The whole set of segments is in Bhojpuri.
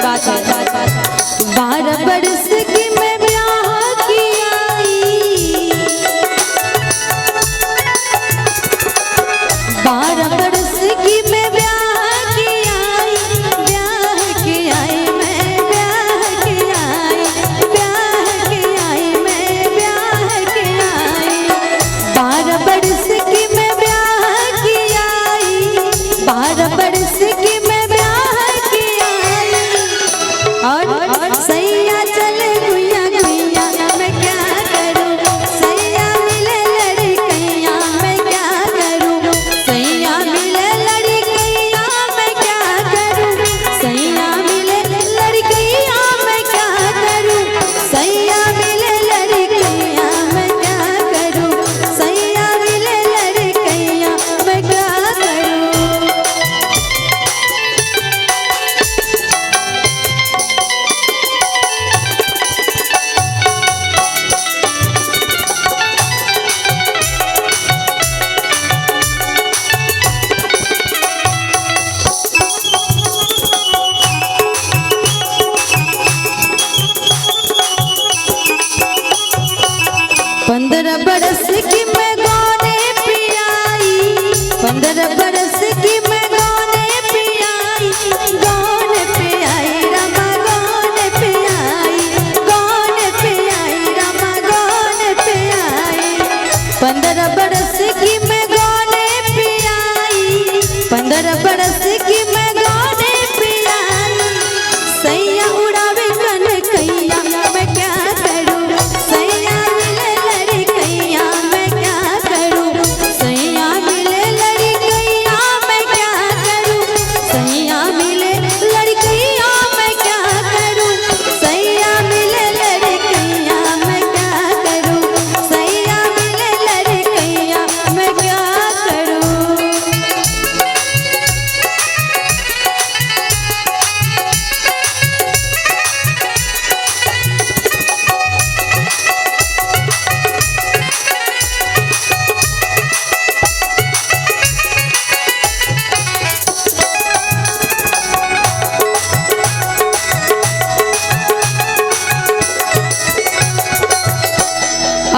बात है। 12 बरस की मैं ब्याह की आई, 12 बरस की मैं ब्याह की आई, ब्याह की आई मैं, ब्याह की आई, ब्याह की आई मैं, ब्याह की आई। 12 बरस की मैं ब्याह की आई, 12 बरस की मैं ब्याह की आई। और सैया चले गुइया गुइया मैं क्या करूं, सैया मिले लड़कैया मैं क्या करूं, सैया मिले लड़कैया मैं क्या करूं, सैया मिले लड़कैया मैं क्या करूं, सैया मिले लड़कैया मैं क्या करूं, सैया मिले लड़कैया मैं क्या करूं। पंद्रह बरस की मैं गाने पियाई, 15 बरस की मैं गाने पियाई, गाने पियाई रमा गाने पियाई, गाने पियाई रमा गाने पियाई। 15 बरस की मैं गाने पियाई, 15 बरस की मैं गाने पियाई। सैया उड़ावे कनकैया मैं क्या करूं, सैया मिले लड़कैया मैं क्या करूं, सैया मिले लड़कैया मैं क्या करूं, सैया मिले लड़कैया मैं क्या करूं, सैया मिले लड़कैया मैं क्या करूं, सैया मिले लड़कैया मैं क्या करूं।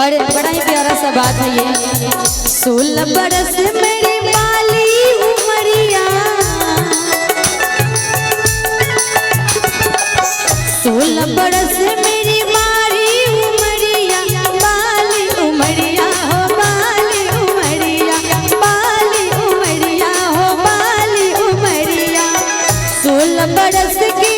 और बड़ा ही प्यारा सा बात है ये। 16 बरस मेरी बाली उमरिया, 16 बरस मेरी बाली उमरिया, बाली उमरिया हो बाली उमरिया, बाली उमरिया हो बाली उमरिया। 16 बरस की